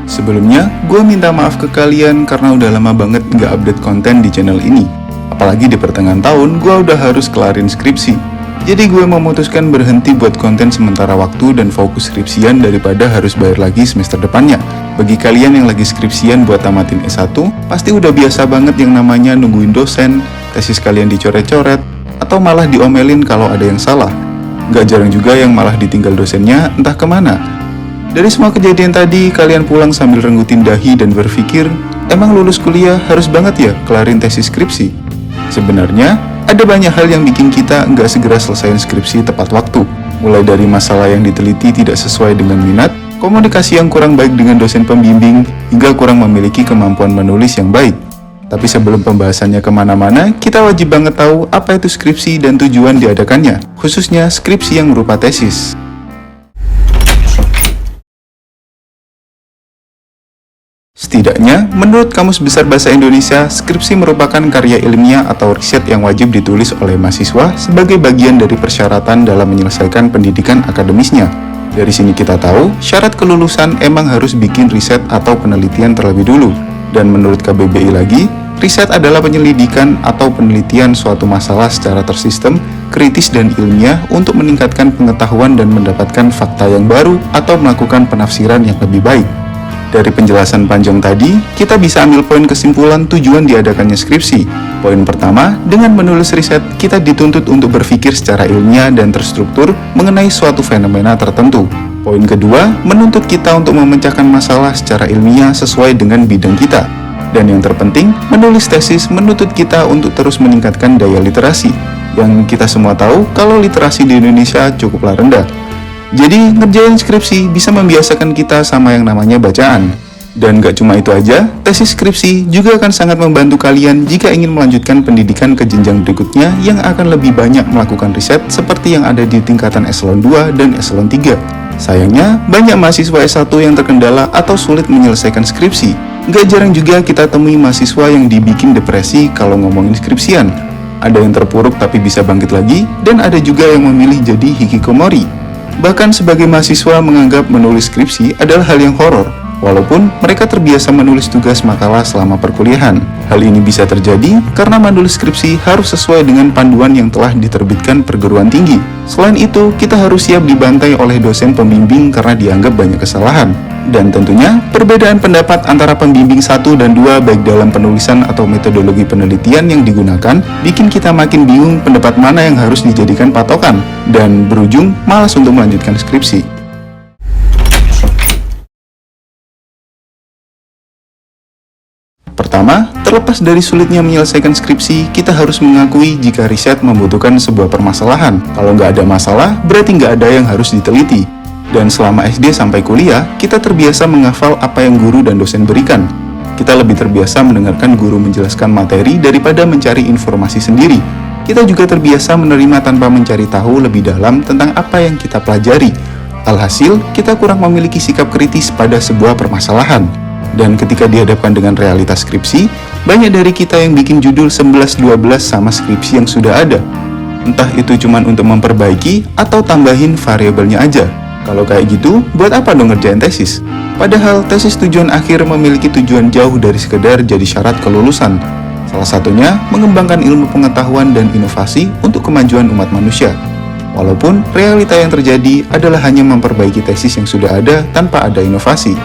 Sebelumnya, gue minta maaf ke kalian karena udah lama banget nggak update konten di channel ini. Apalagi di pertengahan tahun, gue udah harus kelarin skripsi. Jadi gue memutuskan berhenti buat konten sementara waktu dan fokus skripsian daripada harus bayar lagi semester depannya. Bagi kalian yang lagi skripsian buat tamatin S1, pasti udah biasa banget yang namanya nungguin dosen, tesis kalian dicoret-coret, atau malah diomelin kalau ada yang salah. Gak jarang juga yang malah ditinggal dosennya entah kemana. Dari semua kejadian tadi, kalian pulang sambil renggutin dahi dan berpikir, emang lulus kuliah harus banget ya kelarin tesis skripsi? Sebenarnya, ada banyak hal yang bikin kita nggak segera selesaiin skripsi tepat waktu. Mulai dari masalah yang diteliti tidak sesuai dengan minat, komunikasi yang kurang baik dengan dosen pembimbing, hingga kurang memiliki kemampuan menulis yang baik. Tapi sebelum pembahasannya kemana-mana, kita wajib banget tahu apa itu skripsi dan tujuan diadakannya, khususnya skripsi yang berupa tesis. Setidaknya, menurut Kamus Besar Bahasa Indonesia, skripsi merupakan karya ilmiah atau riset yang wajib ditulis oleh mahasiswa sebagai bagian dari persyaratan dalam menyelesaikan pendidikan akademisnya. Dari sini kita tahu, syarat kelulusan emang harus bikin riset atau penelitian terlebih dulu. Dan menurut KBBI lagi, riset adalah penyelidikan atau penelitian suatu masalah secara tersistem, kritis dan ilmiah untuk meningkatkan pengetahuan dan mendapatkan fakta yang baru atau melakukan penafsiran yang lebih baik. Dari penjelasan panjang tadi, kita bisa ambil poin kesimpulan tujuan diadakannya skripsi. Poin pertama, dengan menulis riset, kita dituntut untuk berpikir secara ilmiah dan terstruktur mengenai suatu fenomena tertentu. Poin kedua, menuntut kita untuk memecahkan masalah secara ilmiah sesuai dengan bidang kita. Dan yang terpenting, menulis tesis menuntut kita untuk terus meningkatkan daya literasi. Yang kita semua tahu kalau literasi di Indonesia cukuplah rendah. Jadi, ngerjain skripsi bisa membiasakan kita sama yang namanya bacaan. Dan gak cuma itu aja, tesis skripsi juga akan sangat membantu kalian jika ingin melanjutkan pendidikan ke jenjang berikutnya yang akan lebih banyak melakukan riset seperti yang ada di tingkatan eselon 2 dan eselon 3. Sayangnya, banyak mahasiswa S1 yang terkendala atau sulit menyelesaikan skripsi. Gak jarang juga kita temui mahasiswa yang dibikin depresi kalau ngomongin skripsian. Ada yang terpuruk tapi bisa bangkit lagi, dan ada juga yang memilih jadi hikikomori. Bahkan sebagai mahasiswa menganggap menulis skripsi adalah hal yang horor, walaupun mereka terbiasa menulis tugas makalah selama perkuliahan. Hal ini bisa terjadi karena menulis skripsi harus sesuai dengan panduan yang telah diterbitkan perguruan tinggi. Selain itu, kita harus siap dibantai oleh dosen pembimbing karena dianggap banyak kesalahan. Dan tentunya, perbedaan pendapat antara pembimbing 1 dan 2 baik dalam penulisan atau metodologi penelitian yang digunakan bikin kita makin bingung pendapat mana yang harus dijadikan patokan dan berujung malas untuk melanjutkan skripsi. Pertama, terlepas dari sulitnya menyelesaikan skripsi, kita harus mengakui jika riset membutuhkan sebuah permasalahan. Kalau nggak ada masalah, berarti nggak ada yang harus diteliti. Dan selama SD sampai kuliah, kita terbiasa menghafal apa yang guru dan dosen berikan. Kita lebih terbiasa mendengarkan guru menjelaskan materi daripada mencari informasi sendiri. Kita juga terbiasa menerima tanpa mencari tahu lebih dalam tentang apa yang kita pelajari. Alhasil, kita kurang memiliki sikap kritis pada sebuah permasalahan. Dan ketika dihadapkan dengan realitas skripsi, banyak dari kita yang bikin judul 11-12 sama skripsi yang sudah ada. Entah itu cuma untuk memperbaiki atau tambahin variabelnya aja. Kalau kayak gitu, buat apa dong ngerjain tesis? Padahal tesis tujuan akhir memiliki tujuan jauh dari sekedar jadi syarat kelulusan. Salah satunya, mengembangkan ilmu pengetahuan dan inovasi untuk kemajuan umat manusia. Walaupun realita yang terjadi adalah hanya memperbaiki tesis yang sudah ada tanpa ada inovasi.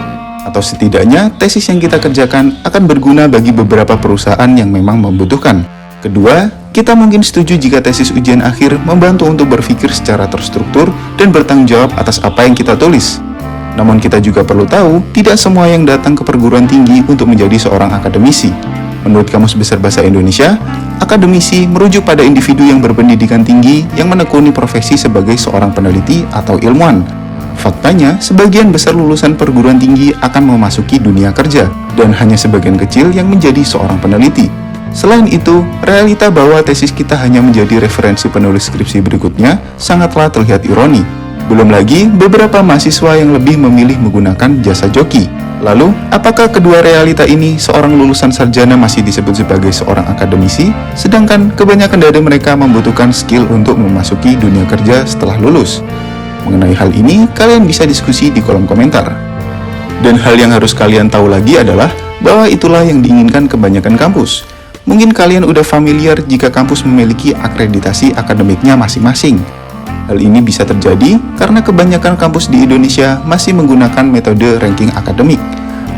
Atau setidaknya, tesis yang kita kerjakan akan berguna bagi beberapa perusahaan yang memang membutuhkan. Kedua, kita mungkin setuju jika tesis ujian akhir membantu untuk berpikir secara terstruktur dan bertanggung jawab atas apa yang kita tulis. Namun kita juga perlu tahu, tidak semua yang datang ke perguruan tinggi untuk menjadi seorang akademisi. Menurut Kamus Besar Bahasa Indonesia, akademisi merujuk pada individu yang berpendidikan tinggi yang menekuni profesi sebagai seorang peneliti atau ilmuwan. Faktanya, sebagian besar lulusan perguruan tinggi akan memasuki dunia kerja, dan hanya sebagian kecil yang menjadi seorang peneliti. Selain itu, realita bahwa tesis kita hanya menjadi referensi penulis skripsi berikutnya sangatlah terlihat ironi. Belum lagi beberapa mahasiswa yang lebih memilih menggunakan jasa joki. Lalu, apakah kedua realita ini seorang lulusan sarjana masih disebut sebagai seorang akademisi, sedangkan kebanyakan dari mereka membutuhkan skill untuk memasuki dunia kerja setelah lulus? Mengenai hal ini, kalian bisa diskusi di kolom komentar. Dan hal yang harus kalian tahu lagi adalah bahwa itulah yang diinginkan kebanyakan kampus. Mungkin kalian udah familiar jika kampus memiliki akreditasi akademiknya masing-masing. Hal ini bisa terjadi karena kebanyakan kampus di Indonesia masih menggunakan metode ranking akademik.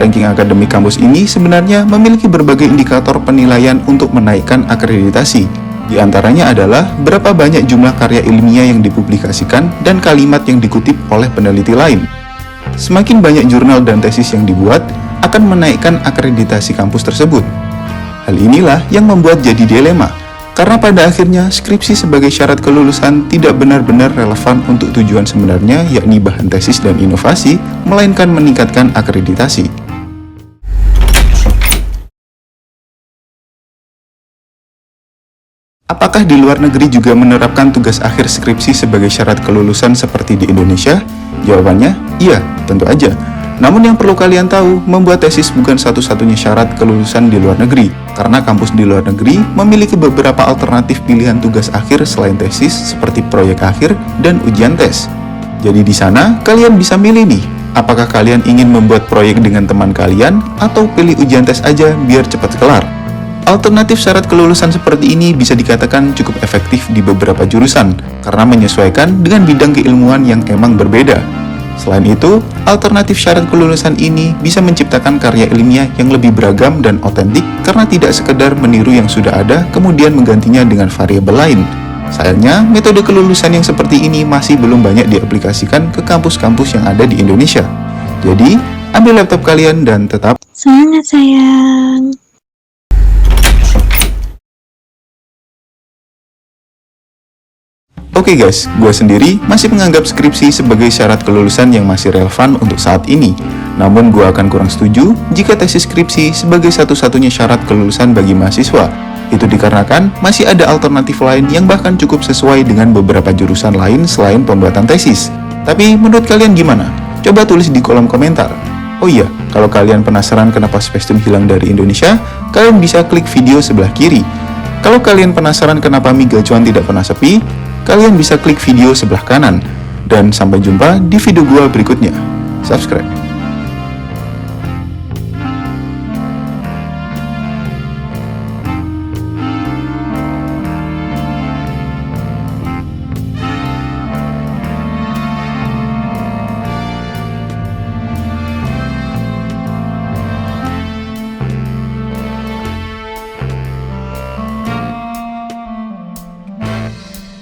Ranking akademik kampus ini sebenarnya memiliki berbagai indikator penilaian untuk menaikkan akreditasi. Di antaranya adalah berapa banyak jumlah karya ilmiah yang dipublikasikan dan kalimat yang dikutip oleh peneliti lain. Semakin banyak jurnal dan tesis yang dibuat, akan menaikkan akreditasi kampus tersebut. Hal inilah yang membuat jadi dilema. Karena pada akhirnya skripsi sebagai syarat kelulusan tidak benar-benar relevan untuk tujuan sebenarnya, yakni bahan tesis dan inovasi, melainkan meningkatkan akreditasi. Apakah di luar negeri juga menerapkan tugas akhir skripsi sebagai syarat kelulusan seperti di Indonesia? Jawabannya, iya, tentu aja. Namun yang perlu kalian tahu, membuat tesis bukan satu-satunya syarat kelulusan di luar negeri, karena kampus di luar negeri memiliki beberapa alternatif pilihan tugas akhir selain tesis seperti proyek akhir dan ujian tes. Jadi di sana, kalian bisa milih nih, apakah kalian ingin membuat proyek dengan teman kalian atau pilih ujian tes aja biar cepat kelar. Alternatif syarat kelulusan seperti ini bisa dikatakan cukup efektif di beberapa jurusan, karena menyesuaikan dengan bidang keilmuan yang emang berbeda. Selain itu, alternatif syarat kelulusan ini bisa menciptakan karya ilmiah yang lebih beragam dan otentik karena tidak sekedar meniru yang sudah ada kemudian menggantinya dengan variabel lain. Sayangnya, metode kelulusan yang seperti ini masih belum banyak diaplikasikan ke kampus-kampus yang ada di Indonesia. Jadi, ambil laptop kalian dan tetap semangat sayang. Oke guys, gue sendiri masih menganggap skripsi sebagai syarat kelulusan yang masih relevan untuk saat ini. Namun gue akan kurang setuju jika tesis skripsi sebagai satu-satunya syarat kelulusan bagi mahasiswa. Itu dikarenakan masih ada alternatif lain yang bahkan cukup sesuai dengan beberapa jurusan lain selain pembuatan tesis. Tapi menurut kalian gimana? Coba tulis di kolom komentar. Oh iya, kalau kalian penasaran kenapa Spacetoon hilang dari Indonesia, kalian bisa klik video sebelah kiri. Kalau kalian penasaran kenapa mie gacuan tidak pernah sepi, kalian bisa klik video sebelah kanan. Dan sampai jumpa di video gua berikutnya. Subscribe.